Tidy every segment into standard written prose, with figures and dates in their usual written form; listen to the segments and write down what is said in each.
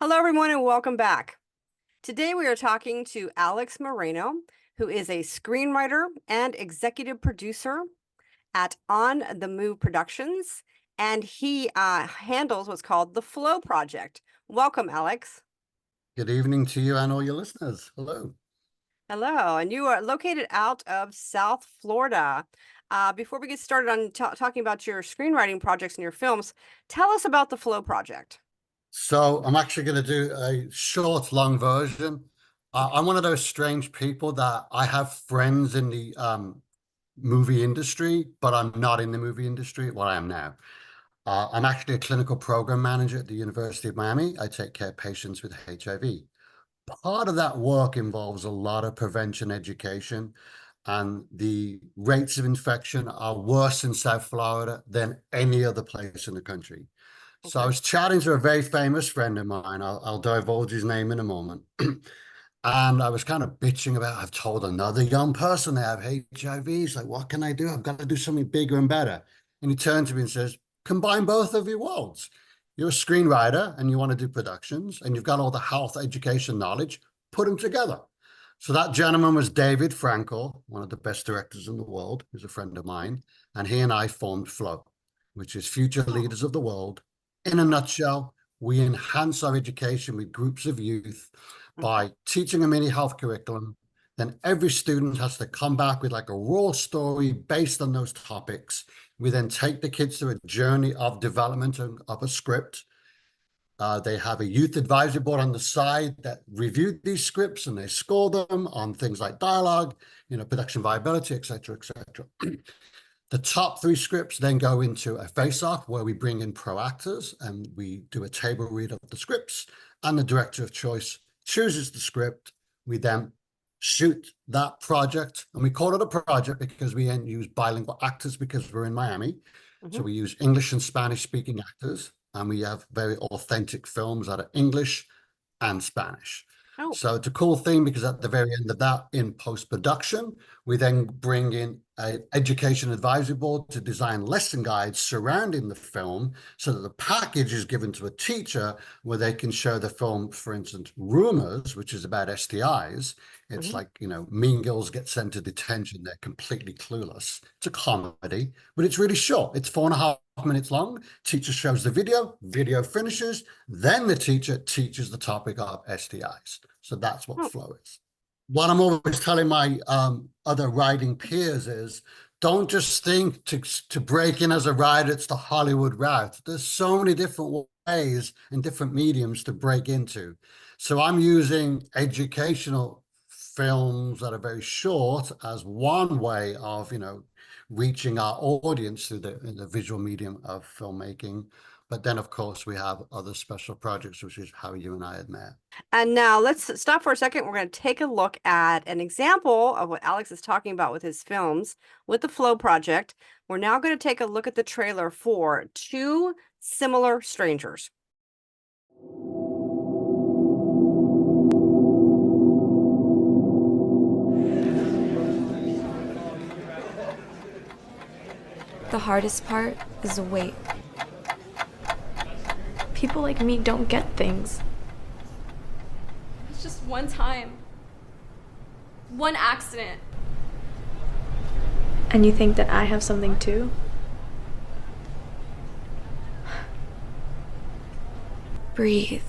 Hello, everyone, and welcome back. Today, we are talking to Alex Moreno, who is a screenwriter and executive producer at On the Move Productions, and he handles what's called the Flow Project. Welcome, Alex. Good evening to you and all your listeners. Hello. Hello, and you are located out of South Florida. Before we get started on talking about your screenwriting projects and your films, tell us about the Flow Project. So I'm actually going to do a short, long version. I'm one of those strange people that I have friends in the movie industry, but I'm not in the movie industry. Well, I am now. I'm actually a clinical program manager at the University of Miami. I take care of patients with HIV. Part of that work involves a lot of prevention education, and the rates of infection are worse in South Florida than any other place in the country. So I Okay. was chatting to a very famous friend of mine. I'll divulge his name in a moment. And I was kind of bitching about, I've told another young person they have HIV. He's like, what can I do? I've got to do something bigger and better. And he turned to me and says, combine both of your worlds. You're a screenwriter and you want to do productions and you've got all the health education knowledge, put them together. So that gentleman was David Frankel, one of the best directors in the world, who's a friend of mine. And he and I formed Flow, which is Future Leaders of the World. In a nutshell, we enhance our education with groups of youth by teaching a mini health curriculum. Then every student has to come back with like a raw story based on those topics. We then take the kids through a journey of development of a script. They have a youth advisory board on the side that reviewed these scripts and they score them on things like dialogue, production viability, et cetera, et cetera. The top three scripts then go into a face-off where we bring in pro actors and we do a table read of the scripts, and the director of choice chooses the script. We then shoot that project, and we call it a project because we then use bilingual actors because we're in Miami. So we use English and Spanish speaking actors, and we have very authentic films that are English and Spanish. Oh. So it's a cool thing because at the very end of that, in post-production, we then bring in an education advisory board to design lesson guides surrounding the film so that the package is given to a teacher where they can show the film, for instance, Rumors, which is about STIs. It's like, Mean Girls get sent to detention. They're completely clueless. It's a comedy, but it's really short. It's 4.5 minutes long. Teacher shows the video finishes, then the teacher teaches the topic of STIs. So that's what Flow is. What I'm always telling my other writing peers is, don't just think to break in as a writer, it's the Hollywood route. There's so many different ways and different mediums to break into. So I'm using educational films that are very short as one way of, reaching our audience through the visual medium of filmmaking. But then, of course, we have other special projects, which is how you and I had met. And now let's stop for a second. We're going to take a look at an example of what Alex is talking about with his films with the Flow Project. We're now going to take a look at the trailer for Two Similar Strangers. The hardest part is the wait. People like me don't get things. It's just one time. One accident. And you think that I have something too? Breathe.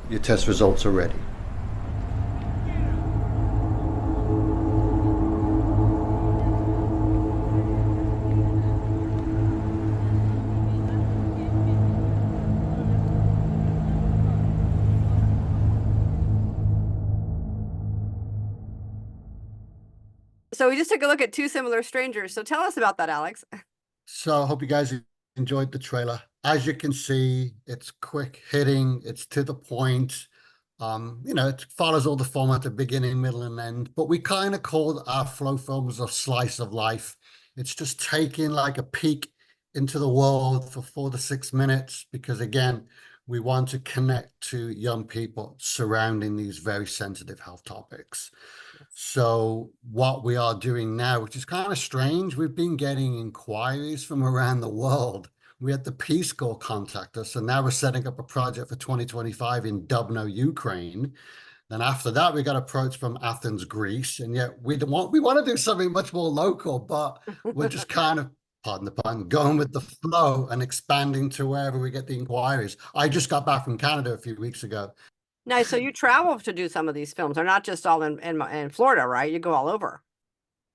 Your test results are ready. So we just took a look at Two Similar Strangers. So tell us about that, Alex. So I hope you guys enjoyed the trailer. As you can see, it's quick hitting, it's to the point. It follows all the format at beginning, middle, and end. But we kind of called our Flow films a slice of life. It's just taking like a peek into the world for 4 to 6 minutes because, again, we want to connect to young people surrounding these very sensitive health topics. So what we are doing now, which is kind of strange, we've been getting inquiries from around the world we had the Peace Corps contact us, and now we're setting up a project for 2025 in Dubno, Ukraine. Then after that, we got approached from Athens, Greece, and yet we want to do something much more local, but we're just kind of, pardon the pun, going with the flow and expanding to wherever we get the inquiries. I just got back from Canada a few weeks ago. Nice. So you travel to do some of these films. They're not just all in Florida, right? You go all over.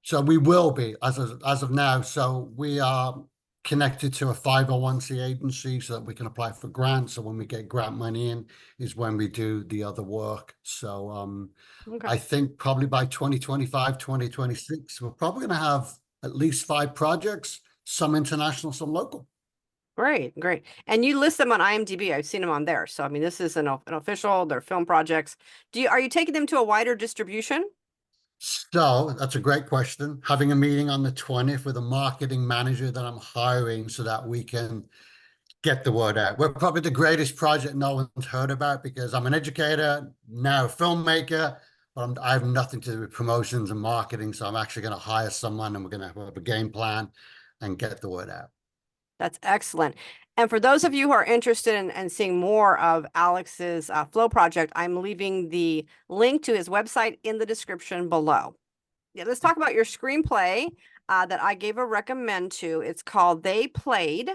So we will be as of now. So we are connected to a 501c agency so that we can apply for grants. So when we get grant money in is when we do the other work. So Okay. I think probably by 2025, 2026, we're probably going to have at least 5 projects, some international, some local. Great, great. And you list them on IMDb. I've seen them on there. So I mean, this is an official, they're film projects. Are you taking them to a wider distribution? So that's a great question. Having a meeting on the 20th with a marketing manager that I'm hiring so that we can get the word out. We're probably the greatest project no one's heard about because I'm an educator, now a filmmaker, but I have nothing to do with promotions and marketing. So I'm actually going to hire someone and we're going to have a game plan and get the word out. That's excellent. And for those of you who are interested in seeing more of Alex's Flow project, I'm leaving the link to his website in the description below. Yeah, let's talk about your screenplay that I gave a recommend to. It's called They Played.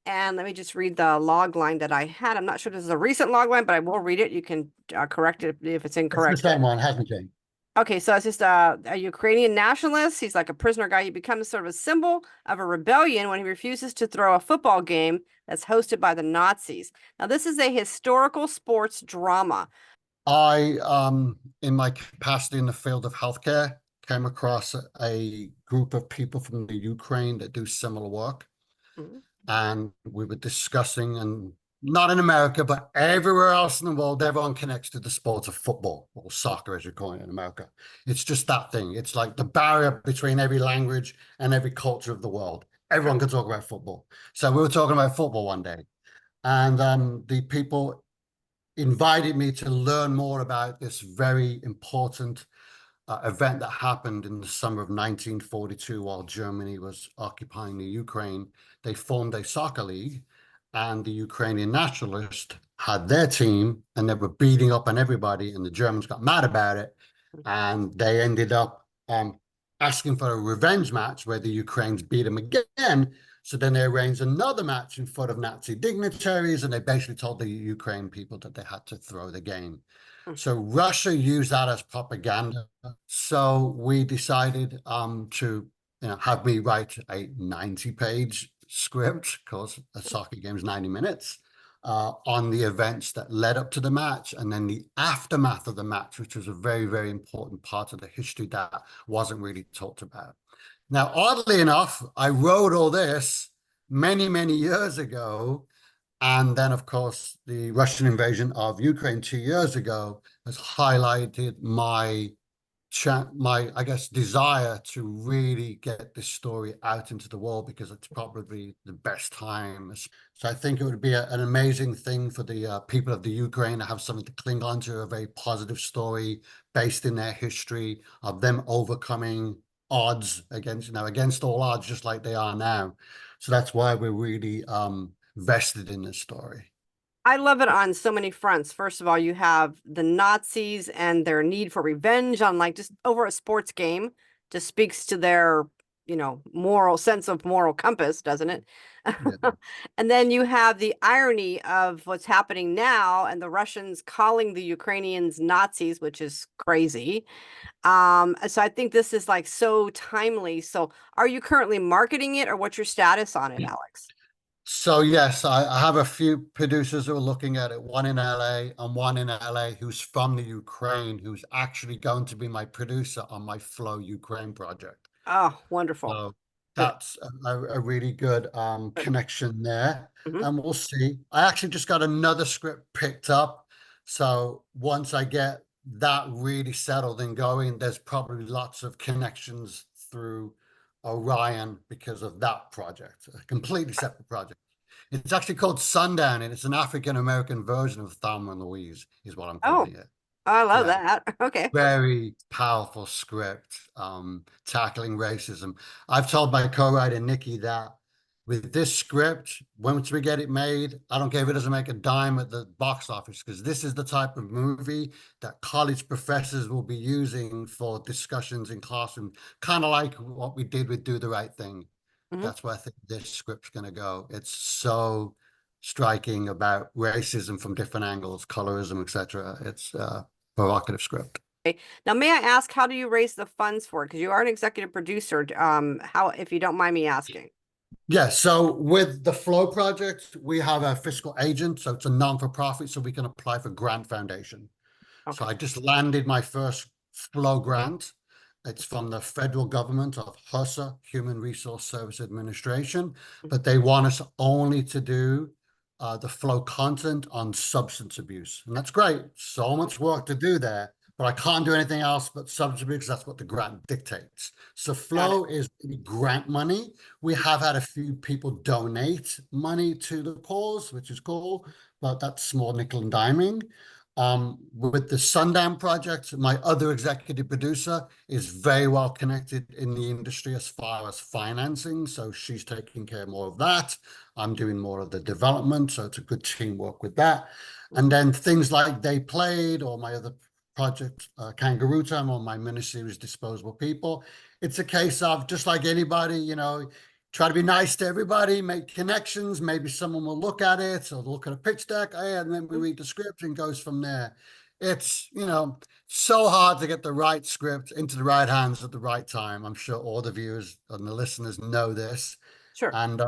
And let me just read the log line that I had. I'm not sure this is a recent log line, but I will read it. You can correct it if it's incorrect. It's the same one, hasn't changed. Okay, so it's just a Ukrainian nationalist. He's like a prisoner guy. He becomes sort of a symbol of a rebellion when he refuses to throw a football game that's hosted by the Nazis. Now, this is a historical sports drama. I, in my capacity in the field of healthcare, came across a group of people from the Ukraine that do similar work. Mhm. And we were discussing, and not in America, but everywhere else in the world, everyone connects to the sport of football or soccer, as you call it in America. It's just that thing. It's like the barrier between every language and every culture of the world. Everyone can talk about football. So we were talking about football one day, and the people invited me to learn more about this very important event that happened in the summer of 1942 while Germany was occupying the Ukraine. They formed a soccer league, and the Ukrainian nationalists had their team, and they were beating up on everybody, and the Germans got mad about it, and they ended up asking for a revenge match where the Ukrainians beat them again. So then they arranged another match in front of Nazi dignitaries, and they basically told the Ukraine people that they had to throw the game. So Russia used that as propaganda. So we decided to have me write a 90-page script, because a soccer game is 90 minutes, on the events that led up to the match, and then the aftermath of the match, which was a very, very important part of the history that wasn't really talked about. Now, oddly enough, I wrote all this many, many years ago. And then, of course, the Russian invasion of Ukraine 2 years ago has highlighted my, I guess, desire to really get this story out into the world, because it's probably the best time. So I think it would be an amazing thing for the people of the Ukraine to have something to cling on to, a very positive story based in their history of them overcoming odds against all odds, just like they are now. So that's why we're really vested in this story. I love it on so many fronts. First of all, you have the Nazis and their need for revenge on just over a sports game. Just speaks to their, moral sense of moral compass, doesn't it? Yeah. And then you have the irony of what's happening now and the Russians calling the Ukrainians Nazis, which is crazy. So I think this is so timely. So are you currently marketing it, or what's your status on it, Alex? So yes, I have a few producers who are looking at it, one in LA and one in LA who's from the Ukraine, who's actually going to be my producer on my Flow Ukraine project. Oh, wonderful. So Good. that's a really good connection there. Mhm. And we'll see. I actually just got another script picked up. So once I get that really settled and going, there's probably lots of connections through Orion because of that project, a completely separate project. It's actually called Sundown, and it's an African-American version of Thelma and Louise, is what I'm Oh, calling it. I love Yeah. that. Okay. Very powerful script, tackling racism. I've told my co-writer Nikki that with this script, once we get it made, I don't care if it doesn't make a dime at the box office, because this is the type of movie that college professors will be using for discussions in classroom, kind of like what we did with Do the Right Thing. Mhm. That's where I think this script's going to go. It's so striking about racism from different angles, colorism, etc. It's a provocative script. Now, may I ask, how do you raise the funds for it? Because you are an executive producer. How, if you don't mind me asking? Yeah, so with the Flow project, we have a fiscal agent, so it's a non-for-profit, so we can apply for grant foundation. So Okay. I just landed my first Flow grant. It's from the federal government of HRSA, Human Resource Service Administration, but they want us only to do the Flow content on substance abuse. And that's great. So much work to do there, but I can't do anything else but substance abuse. That's what the grant dictates. So Got it. Flow is grant money. We have had a few people donate money to the cause, which is cool, but that's small nickel and diming. With the Sundown project, my other executive producer is very well connected in the industry as far as financing, so she's taking care more of that. I'm doing more of the development, so it's a good teamwork with that. And then things like They Played, or my other project, Kangaroo Time, or my miniseries Disposable People. It's a case of, just like anybody, try to be nice to everybody, make connections. Maybe someone will look at it or look at a pitch deck, and then we read the script and goes from there. It's, so hard to get the right script into the right hands at the right time. I'm sure all the viewers and the listeners know this. Sure. And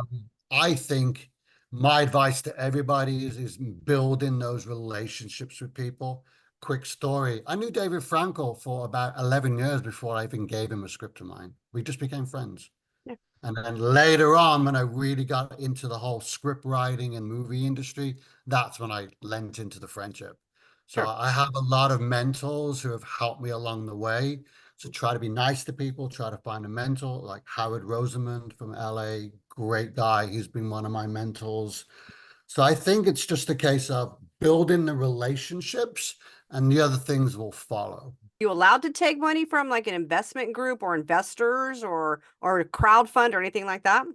I think my advice to everybody is building those relationships with people. Quick story. I knew David Frankel for about 11 years before I even gave him a script of mine. We just became friends. Yeah. And then later on, when I really got into the whole script writing and movie industry, that's when I lent into the friendship. So Sure. I have a lot of mentors who have helped me along the way. So try to be nice to people, try to find a mentor, like Howard Rosamond from LA, great guy. He's been one of my mentors. So I think it's just a case of building the relationships, and the other things will follow. You allowed to take money from like an investment group or investors or a crowdfund or anything like that?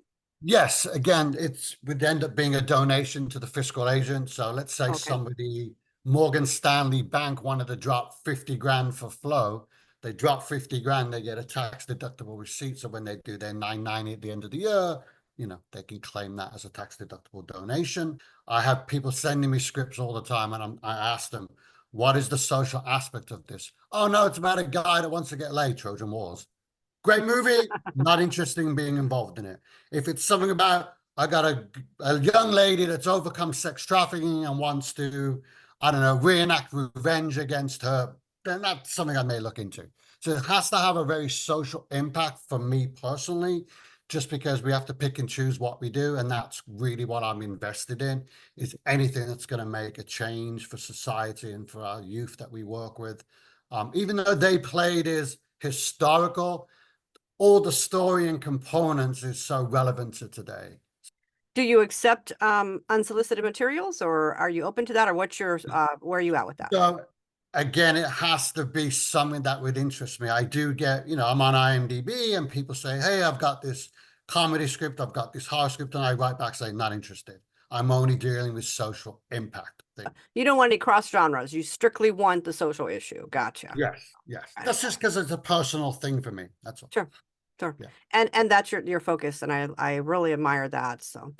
Yes, again, it would end up being a donation to the fiscal agent. So let's say Okay. somebody, Morgan Stanley Bank, wanted to drop 50 grand for Flow. They drop 50 grand, they get a tax deductible receipt. So when they do their 990 at the end of the year, they can claim that as a tax deductible donation. I have people sending me scripts all the time, and I ask them, what is the social aspect of this? Oh, no, it's about a guy that wants to get laid, Trojan Wars. Great movie, not interested in being involved in it. If it's something about, I got a young lady that's overcome sex trafficking and wants to, I don't know, reenact revenge against her, then that's something I may look into. So it has to have a very social impact for me personally, just because we have to pick and choose what we do. And that's really what I'm invested in, is anything that's going to make a change for society and for our youth that we work with. Even though They Played is historical, all the story and components is so relevant to today. Do you accept unsolicited materials, or are you open to that, or what's your where are you at with that? So again, it has to be something that would interest me. I do get, I'm on IMDb and people say, hey, I've got this comedy script, I've got this horror script, and I write back saying, not interested. I'm only dealing with social impact things. You don't want any cross genres. You strictly want the social issue. Gotcha. Yes, yes. Right. That's just because it's a personal thing for me. That's all. Sure. Sure. Yeah. And that's your focus, and I really admire that. So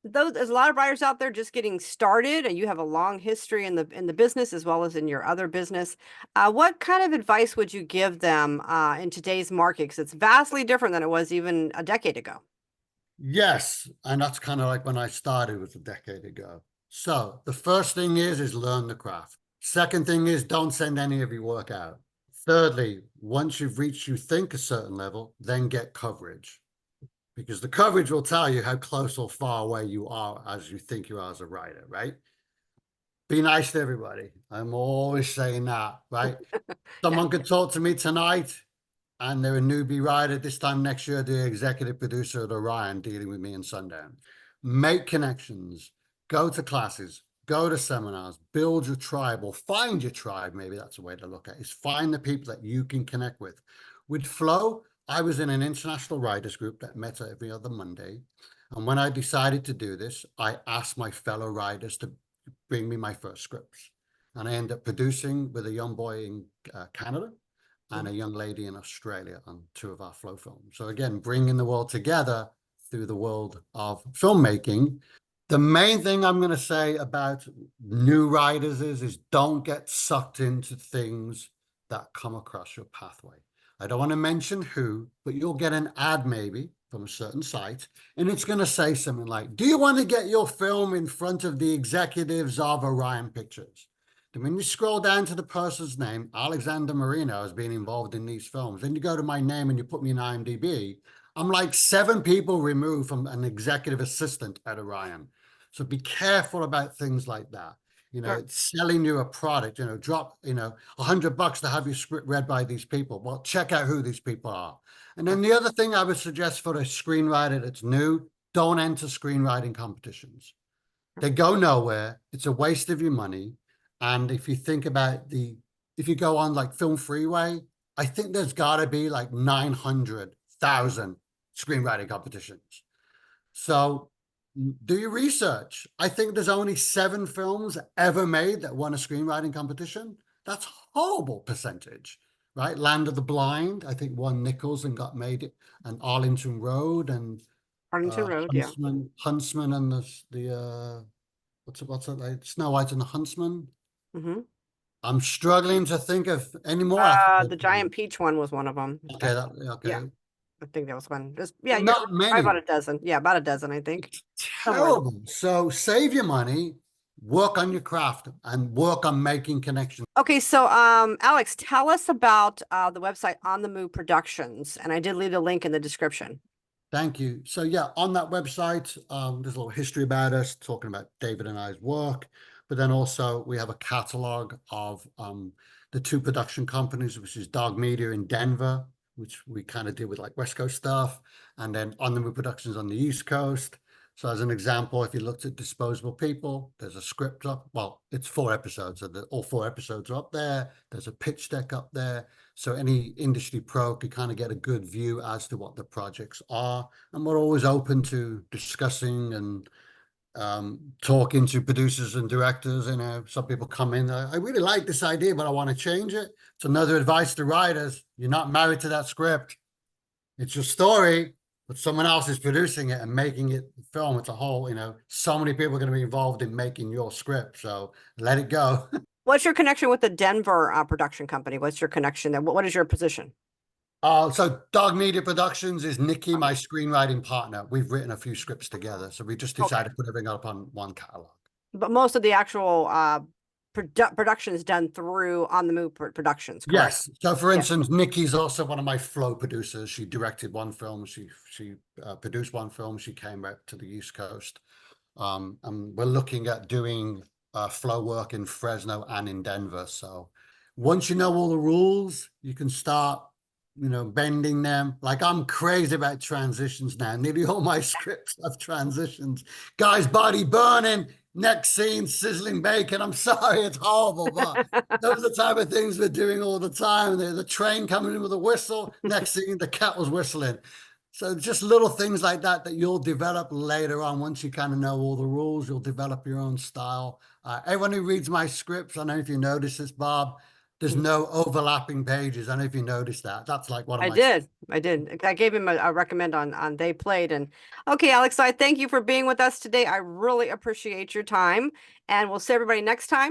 there's a lot of writers out there just getting started, and you have a long history in the business as well as in your other business. What kind of advice would you give them in today's market? Because it's vastly different than it was even a decade ago. Yes, and that's kind of like when I started, was a decade ago. So the first thing is learn the craft. Second thing is don't send any of your work out. Thirdly, once you've reached, you think, a certain level, then get coverage, because the coverage will tell you how close or far away you are as you think you are as a writer, right? Be nice to everybody. I'm always saying that, right? Someone could talk to me tonight and they're a newbie writer. This time next year, the executive producer at Orion dealing with me in Sundown. Make connections, go to classes, go to seminars, build your tribe, or find your tribe. Maybe that's a way to look at it, is find the people that you can connect with. With Flow, I was in an international writers group that met every other Monday. And when I decided to do this, I asked my fellow writers to bring me my first scripts. And I ended up producing with a young boy in Canada and a young lady in Australia on 2 of our Flow films. So again, bringing the world together through the world of filmmaking. The main thing I'm going to say about new writers is don't get sucked into things that come across your pathway. I don't want to mention who, but you'll get an ad maybe from a certain site, and it's going to say something like, do you want to get your film in front of the executives of Orion Pictures? And when you scroll down to the person's name, Alexander Moreno has been involved in these films. Then you go to my name and you put me in IMDb. I'm like 7 people removed from an executive assistant at Orion. So be careful about things like that. You know, Sure. it's selling you a product, drop, $100 to have your script read by these people. Well, check out who these people are. And then the other thing I would suggest for a screenwriter that's new, don't enter screenwriting competitions. They go nowhere. It's a waste of your money. And if you think about if you go on like Film Freeway, I think there's got to be like 900,000 screenwriting competitions. So do your research. I think there's only 7 films ever made that won a screenwriting competition. That's a horrible percentage, right? Land of the Blind, I think won Nichols and got made it, and Arlington Road and Arlington Road, yeah. Huntsman and the what's it like? Snow White and the Huntsman. Mm-hmm. I'm struggling to think of any more. The Giant Peach one was one of them. Okay, okay. Yeah. I think that was one. Just yeah, Not probably many. about a dozen. Yeah, about a dozen, I think. Terrible. So save your money, work on your craft, and work on making connections. Okay, so Alex, tell us about the website On the Move Productions, and I did leave a link in the description. Thank you. So yeah, on that website, there's a little history about us, talking about David and I's work, but then also we have a catalog of the 2 production companies, which is Dog Media in Denver, which we kind of did with like West Coast stuff, and then On the Move Productions on the East Coast. So as an example, if you looked at Disposable People, there's a script up. Well, it's 4 episodes, so all 4 episodes are up there. There's a pitch deck up there. So any industry pro could kind of get a good view as to what the projects are. And we're always open to discussing and talking to producers and directors. Some people come in, I really like this idea, but I want to change it. It's another advice to writers. You're not married to that script. It's your story, but someone else is producing it and making it film. It's a whole, so many people are going to be involved in making your script. So let it go. What's your connection with the Denver production company? What's your connection there? What is your position? So Dog Media Productions is Nikki, my screenwriting partner. We've written a few scripts together. So we just decided to put everything up on one catalog. But most of the actual production is done through On the Move Productions, correct? Yes. So for instance, Nikki's also one of my Flow producers. She directed one film. She produced one film. She came back to the East Coast. And we're looking at doing Flow work in Fresno and in Denver. So once you know all the rules, you can start bending them. Like I'm crazy about transitions now. Nearly all my scripts have transitions. Guy's body burning, next scene, sizzling bacon. I'm sorry, it's horrible, but those are the type of things we're doing all the time. The train coming in with a whistle, next scene, the cat was whistling. So just little things like that you'll develop later on. Once you kind of know all the rules, you'll develop your own style. Everyone who reads my scripts, I don't know if you noticed this, Bob, there's no overlapping pages. I don't know if you noticed that. That's like one of my... I did. I gave him a recommend on They Played. And okay, Alex, so I thank you for being with us today. I really appreciate your time, and we'll see everybody next time.